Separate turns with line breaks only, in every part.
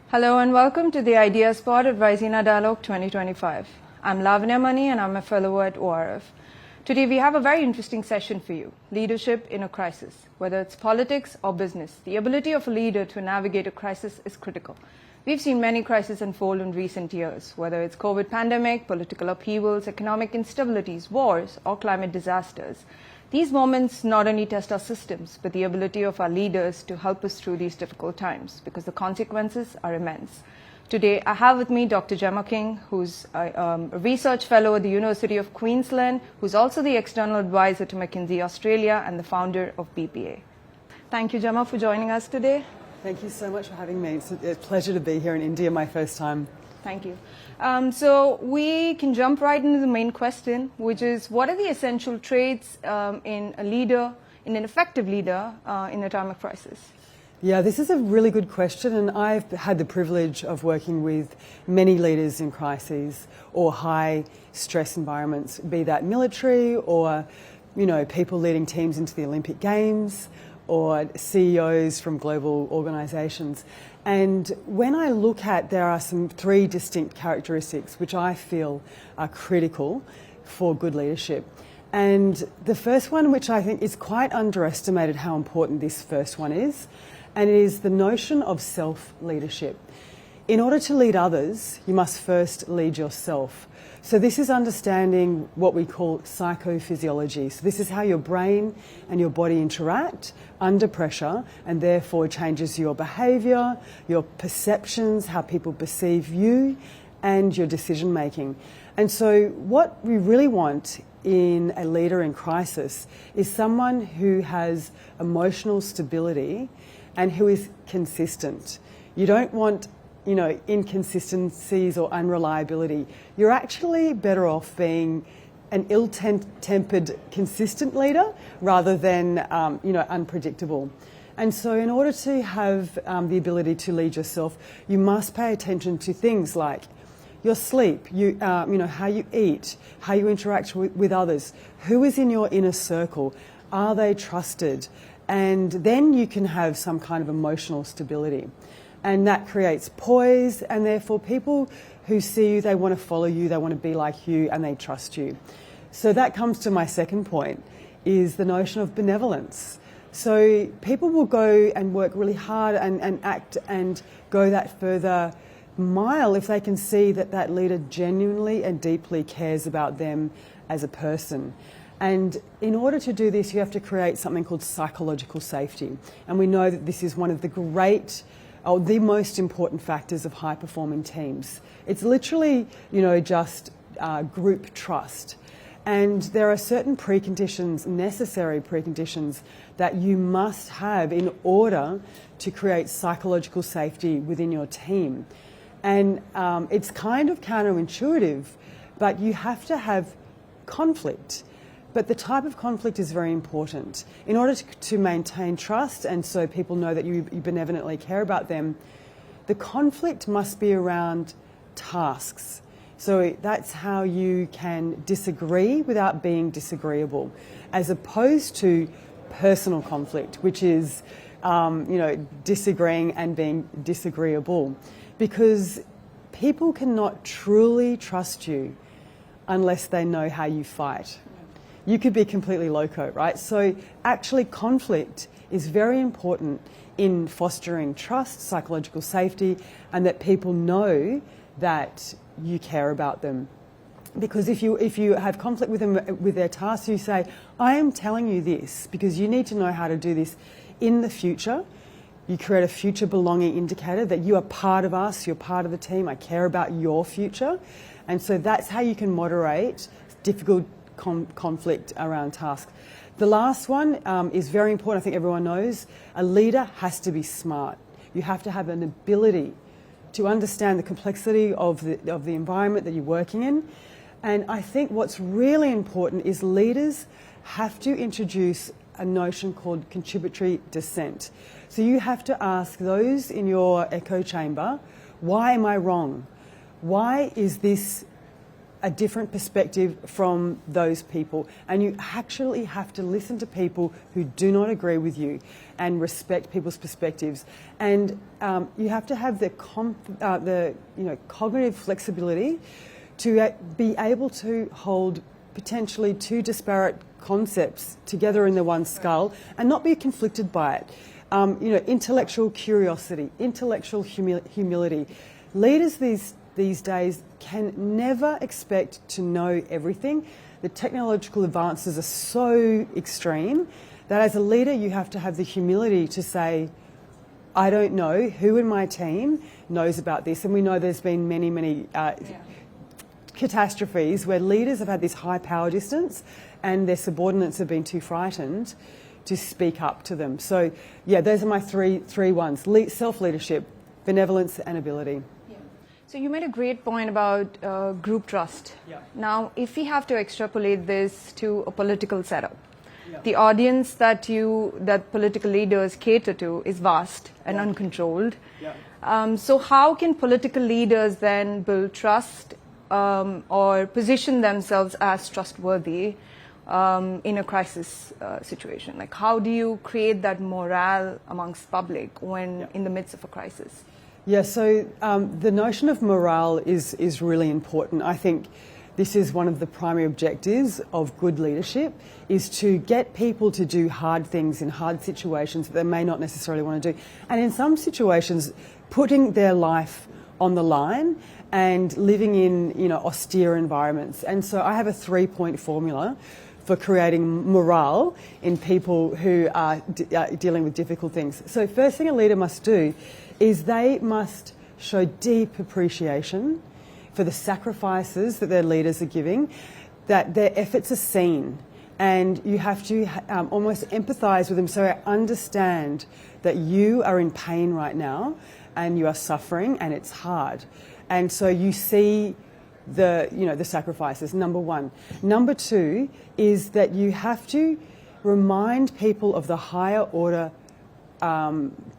Hello and welcome to the Ideas Pod at Raisina Dialogue 2025. I'm Lavanya Mani and I'm a fellow at ORF. Today we have a very interesting session for you, leadership in a crisis. Whether it's politics or business, the ability of a leader to navigate a crisis is critical. We've seen many crises unfold in recent years, whether it's COVID pandemic, political upheavals, economic instabilities, wars, or climate disasters. These moments not only test our systems, but the ability of our leaders to help us through these difficult times, because the consequences are immense. Today, I have with me Dr. Jemma King, who's a research fellow at the University of Queensland, who's also the external advisor to McKinsey Australia and the founder of BPA. Thank you, Jemma, for joining us today.
Thank you so much for having me. It's a pleasure to be here in India, my first time.
Thank you. So we can jump right into the main question, which is what are the essential traits in an effective leader in a time of crisis?
Yeah, this is a really good question, and I've had the privilege of working with many leaders in crises or high stress environments, be that military or, people leading teams into the Olympic Games or CEOs from global organisations. And when I look at, there are some three distinct characteristics which I feel are critical for good leadership. And the first one, which I think is quite underestimated how important this first one is, and it is the notion of self-leadership. In order to lead others, you must first lead yourself. So this is understanding what we call psychophysiology. So this is how your brain and your body interact under pressure, and therefore changes your behaviour, your perceptions, how people perceive you, and your decision making. And so what we really want in a leader in crisis is someone who has emotional stability and who is consistent. You don't want inconsistencies or unreliability. You're actually better off being an ill-tempered, consistent leader rather than, unpredictable. And so in order to have the ability to lead yourself, you must pay attention to things like your sleep, how you eat, how you interact with others, who is in your inner circle, are they trusted? And then you can have some kind of emotional stability. And that creates poise, and therefore people who see you, they want to follow you, they want to be like you, and they trust you. So that comes to my second point, is the notion of benevolence. So people will go and work really hard and act and go that further mile if they can see that that leader genuinely and deeply cares about them as a person. And in order to do this, you have to create something called psychological safety. And we know that this is one of the the most important factors of high-performing teams. It's literally, just group trust. And there are certain preconditions, necessary preconditions, that you must have in order to create psychological safety within your team. And it's kind of counterintuitive, but you have to have conflict. But the type of conflict is very important. In order to maintain trust, and so people know that you benevolently care about them, the conflict must be around tasks. So that's how you can disagree without being disagreeable, as opposed to personal conflict, which is, disagreeing and being disagreeable. Because people cannot truly trust you unless they know how you fight. You could be completely loco, right? So actually conflict is very important in fostering trust, psychological safety, and that people know that you care about them. Because if you have conflict with them with their tasks, you say, I am telling you this because you need to know how to do this in the future. You create a future belonging indicator that you are part of us, you're part of the team, I care about your future. And so that's how you can moderate difficult conflict around tasks. The last one is very important. I think everyone knows a leader has to be smart. You have to have an ability to understand the complexity of the environment that you're working in. And I think what's really important is leaders have to introduce a notion called contributory dissent. So you have to ask those in your echo chamber, why am I wrong? Why is this a different perspective from those people. And you actually have to listen to people who do not agree with you and respect people's perspectives. And you have to have the cognitive flexibility to be able to hold potentially two disparate concepts together in the one skull and not be conflicted by it. Intellectual curiosity, intellectual humility. Leaders these days can never expect to know everything. The technological advances are so extreme that as a leader you have to have the humility to say, I don't know who in my team knows about this. And we know there's been many catastrophes where leaders have had this high power distance and their subordinates have been too frightened to speak up to them. So yeah, those are my three ones: self-leadership, benevolence and ability.
So you made a great point about group trust.
Yeah.
Now, if we have to extrapolate this to a political setup, the audience that political leaders cater to is vast and uncontrolled. So how can political leaders then build trust or position themselves as trustworthy in a crisis situation? Like, how do you create that morale amongst public when in the midst of a crisis?
Yeah, so the notion of morale is really important. I think this is one of the primary objectives of good leadership, is to get people to do hard things in hard situations that they may not necessarily want to do. And in some situations, putting their life on the line and living in austere environments. And so I have a 3-point formula for creating morale in people who are dealing with difficult things. So first thing a leader must do is they must show deep appreciation for the sacrifices that their leaders are giving, that their efforts are seen. And you have to almost empathise with them, so I understand that you are in pain right now and you are suffering and it's hard. And so you see the sacrifices, number one. Number two is that you have to remind people of the higher order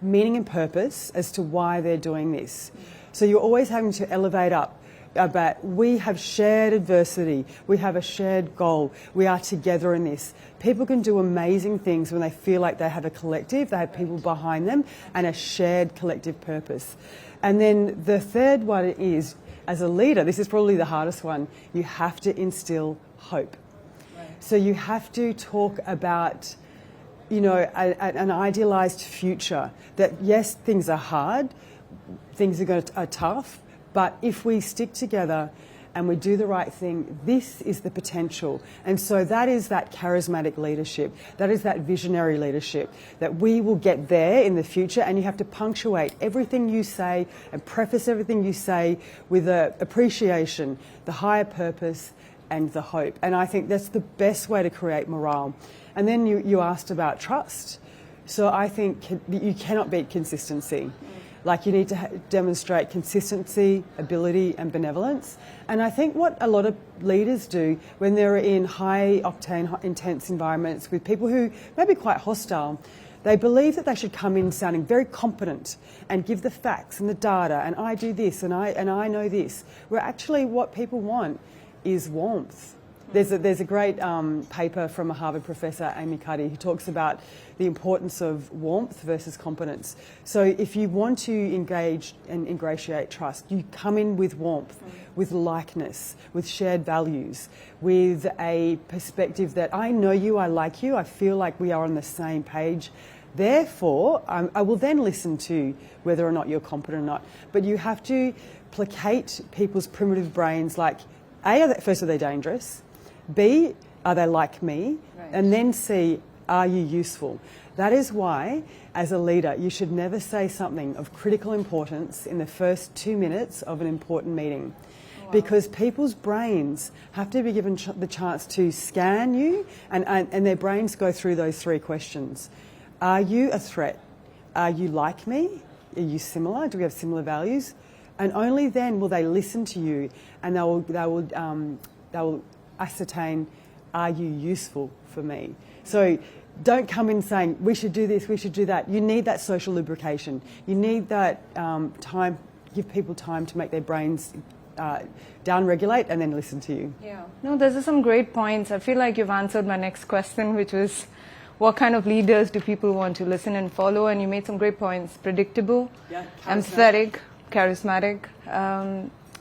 meaning and purpose as to why they're doing this. So you're always having to elevate up about, we have shared adversity, we have a shared goal, we are together in this. People can do amazing things when they feel like they have a collective, they have people behind them and a shared collective purpose. And then the third one is, as a leader, this is probably the hardest one, you have to instill hope. Right. So you have to talk about an idealised future, that yes, things are hard, things are tough, but if we stick together and we do the right thing, this is the potential. And so that is that charismatic leadership, that is that visionary leadership, that we will get there in the future. And you have to punctuate everything you say and preface everything you say with the appreciation, the higher purpose and the hope. And I think that's the best way to create morale. And then you asked about trust. So I think you cannot beat consistency. Like, you need to demonstrate consistency, ability and benevolence. And I think what a lot of leaders do when they're in high octane, intense environments with people who may be quite hostile, they believe that they should come in sounding very competent and give the facts and the data, and I do this and I know this, where actually what people want is warmth. There's a great paper from a Harvard professor, Amy Cuddy, who talks about the importance of warmth versus competence. So if you want to engage and ingratiate trust, you come in with warmth, with likeness, with shared values, with a perspective that I know you, I like you, I feel like we are on the same page. Therefore, I will then listen to whether or not you're competent or not. But you have to placate people's primitive brains, like, A, first, are they dangerous? B, are they like me? Right. And then C, are you useful? That is why, as a leader, you should never say something of critical importance in the first 2 minutes of an important meeting. Wow. Because people's brains have to be given the chance to scan you, and their brains go through those 3 questions. Are you a threat? Are you like me? Are you similar? Do we have similar values? And only then will they listen to you, and they will ascertain, are you useful for me? So don't come in saying, we should do this, we should do that. You need that social lubrication. You need that time, give people time to make their brains down-regulate and then listen to you.
Yeah. No, those are some great points. I feel like you've answered my next question, which was what kind of leaders do people want to listen and follow? And you made some great points. Predictable, empathetic, charismatic,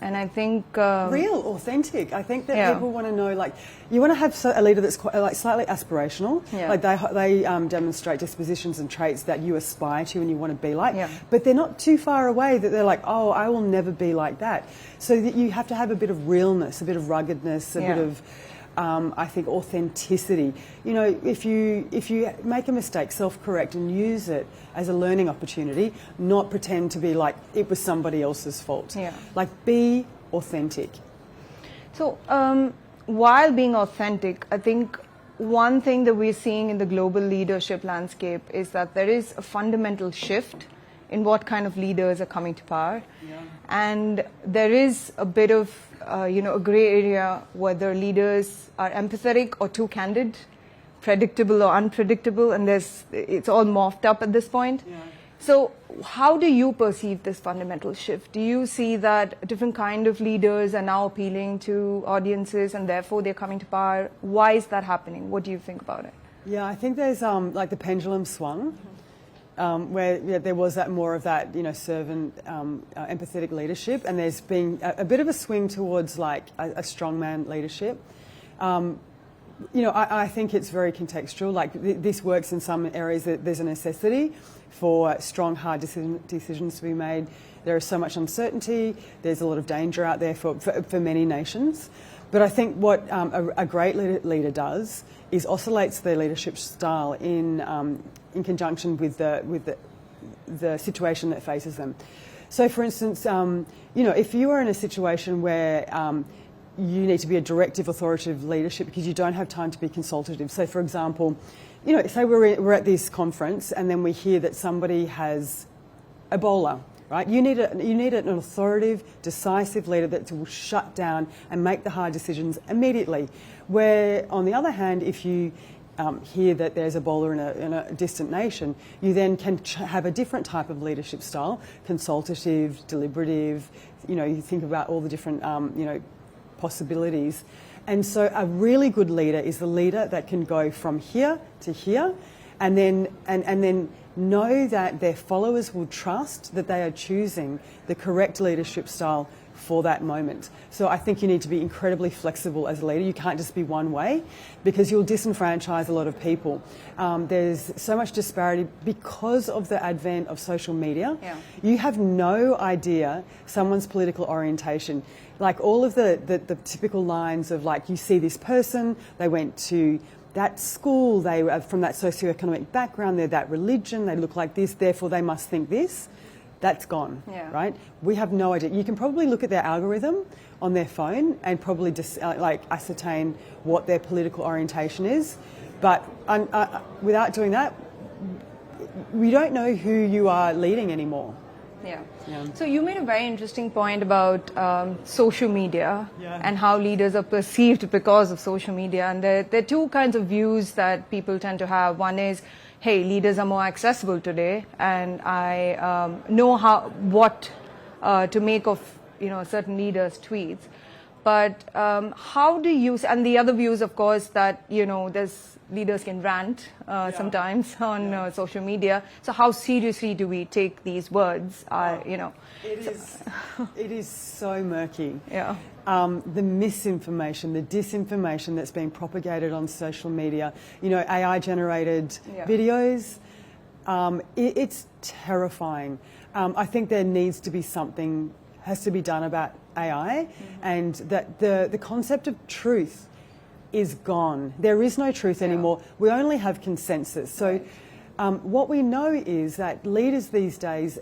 and I think...
real, authentic. I think that people want to know, like, you want to have a leader that's quite, like, slightly aspirational. Yeah. Like they demonstrate dispositions and traits that you aspire to and you want to be like. Yeah. But they're not too far away that they're like, oh, I will never be like that. So that you have to have a bit of realness, a bit of ruggedness, a bit of... I think authenticity. You know, if you make a mistake, self-correct and use it as a learning opportunity, not pretend to be like it was somebody else's fault. Yeah. Like, be authentic.
So, while being authentic, I think one thing that we're seeing in the global leadership landscape is that there is a fundamental shift in what kind of leaders are coming to power. Yeah. And there is a bit of, a gray area whether leaders are empathetic or too candid, predictable or unpredictable, and it's all morphed up at this point. Yeah. So how do you perceive this fundamental shift? Do you see that a different kind of leaders are now appealing to audiences and therefore they're coming to power? Why is that happening? What do you think about it?
Yeah, I think there's like the pendulum swung. Where there was that more of that, servant, empathetic leadership, and there's been a bit of a swing towards like a strongman leadership. I think it's very contextual. Like this works in some areas that there's a necessity for strong, hard decisions to be made. There is so much uncertainty. There's a lot of danger out there for many nations. But I think what a great leader does is oscillates their leadership style in conjunction with the situation that faces them. So, for instance, if you are in a situation where you need to be a directive, authoritative leadership because you don't have time to be consultative. So, for example, say we're at this conference and then we hear that somebody has Ebola. Right? You need an authoritative, decisive leader that will shut down and make the hard decisions immediately. Where, on the other hand, if you hear that there's Ebola in a distant nation, you then can have a different type of leadership style, consultative, deliberative. You think about all the different possibilities. And so, a really good leader is the leader that can go from here to here, and then know that their followers will trust that they are choosing the correct leadership style for that moment. So I think you need to be incredibly flexible as a leader. You can't just be one way because you'll disenfranchise a lot of people. There's so much disparity because of the advent of social media. Yeah. You have no idea someone's political orientation. Like all of the typical lines of like, you see this person, they went to that school, they are from that socioeconomic background, they're that religion, they look like this, therefore they must think this. That's gone, right? We have no idea. You can probably look at their algorithm on their phone and probably ascertain what their political orientation is. But without doing that, we don't know who you are leading anymore.
Yeah. So you made a very interesting point about social media and how leaders are perceived because of social media. And there are two kinds of views that people tend to have. One is, hey, leaders are more accessible today, and I know what to make of certain leaders' tweets. But how do you? And the other views, of course, that leaders can rant sometimes on social media. So how seriously do we take these words?
It is so murky. Yeah. The misinformation, the disinformation that's being propagated on social media. AI-generated videos. It's terrifying. I think there needs to be something has to be done about AI, and that the concept of truth is gone. There is no truth anymore. We only have consensus. So what we know is that leaders these days,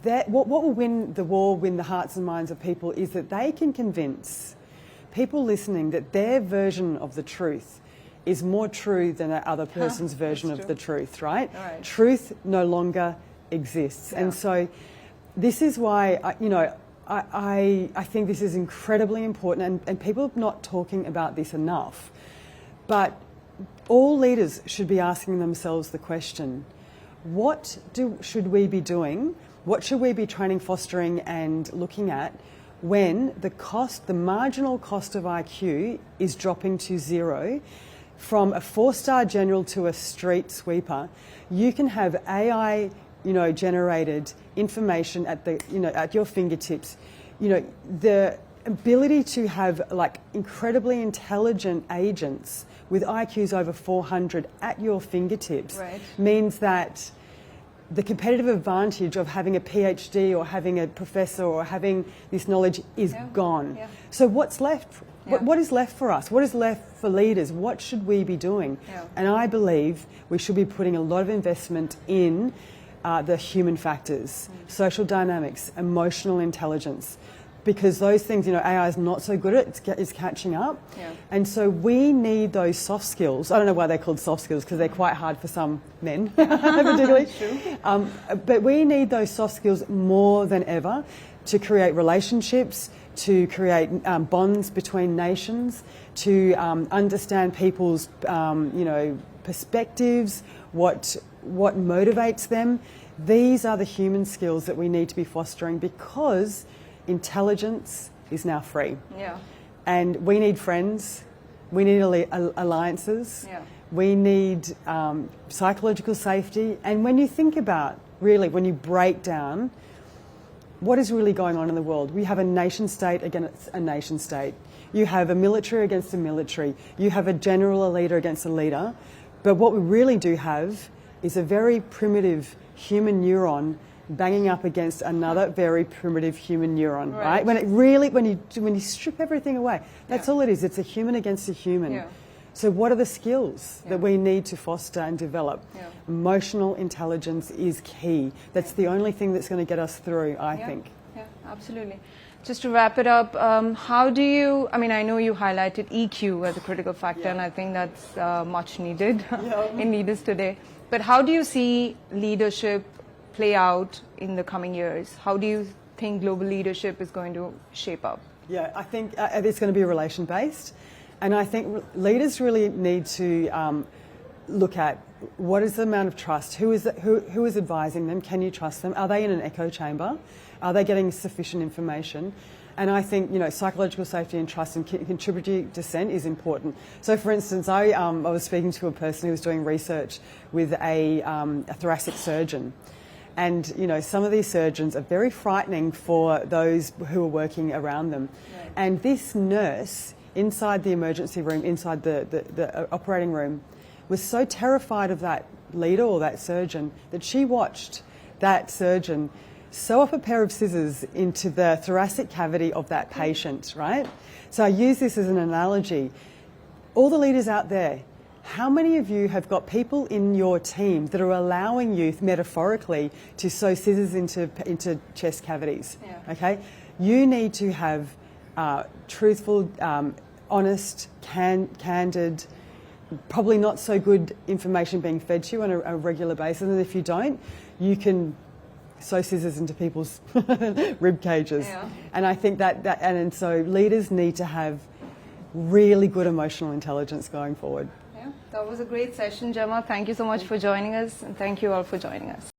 that what will win the war, win the hearts and minds of people, is that they can convince people listening that their version of the truth is more true than that other person's version of the truth, right? Truth no longer exists. And so this is why, I think this is incredibly important, and people are not talking about this enough. But all leaders should be asking themselves the question, what should we be doing? What should we be training, fostering and looking at when the marginal cost of IQ is dropping to zero. From a 4-star general to a street sweeper, you can have AI, generated information at your fingertips. The ability to have incredibly intelligent agents with IQs over 400 at your fingertips means that the competitive advantage of having a PhD or having a professor or having this knowledge is gone. Yeah. So what's left? What is left for us? What is left for leaders? What should we be doing? Yeah. And I believe we should be putting a lot of investment in the human factors, social dynamics, emotional intelligence, because those things, AI is not so good at it's catching up. Yeah. And so we need those soft skills. I don't know why they're called soft skills, because they're quite hard for some men, particularly. But we need those soft skills more than ever to create relationships, to create bonds between nations, to understand people's, perspectives, what motivates them. These are the human skills that we need to be fostering, because intelligence is now free. Yeah. And we need friends, we need alliances, we need psychological safety. And when you think about, really, when you break down what is really going on in the world, we have a nation state against a nation state. You have a military against a military. You have a general, a leader against a leader. But what we really do have is a very primitive human neuron banging up against another very primitive human neuron, right? When you strip everything away, that's all it is. It's a human against a human. Yeah. So what are the skills that we need to foster and develop? Yeah. Emotional intelligence is key. That's the only thing that's going to get us through, I think.
Yeah, absolutely. Just to wrap it up, how do you, I know you highlighted EQ as a critical factor, and I think that's much needed in leaders today. But how do you see leadership play out in the coming years? How do you think global leadership is going to shape up?
Yeah, I think it's going to be relation-based. And I think leaders really need to look at what is the amount of trust, who is advising them, can you trust them, are they in an echo chamber, are they getting sufficient information? And I think, psychological safety and trust and contributory dissent is important. So, for instance, I was speaking to a person who was doing research with a thoracic surgeon. And, some of these surgeons are very frightening for those who are working around them. Right. And this nurse inside the emergency room, inside the operating room, was so terrified of that leader or that surgeon that she watched that surgeon sew up a pair of scissors into the thoracic cavity of that patient, right? So I use this as an analogy. All the leaders out there, how many of you have got people in your team that are allowing you, metaphorically, to sew scissors into chest cavities? Yeah. Okay? You need to have truthful, honest, candid, probably not so good information being fed to you on a regular basis. And if you don't, you can sew scissors into people's rib cages. Yeah. And I think and so leaders need to have really good emotional intelligence going forward.
Yeah, that was a great session, Jemma. Thank you so much for joining us, and thank you all for joining us.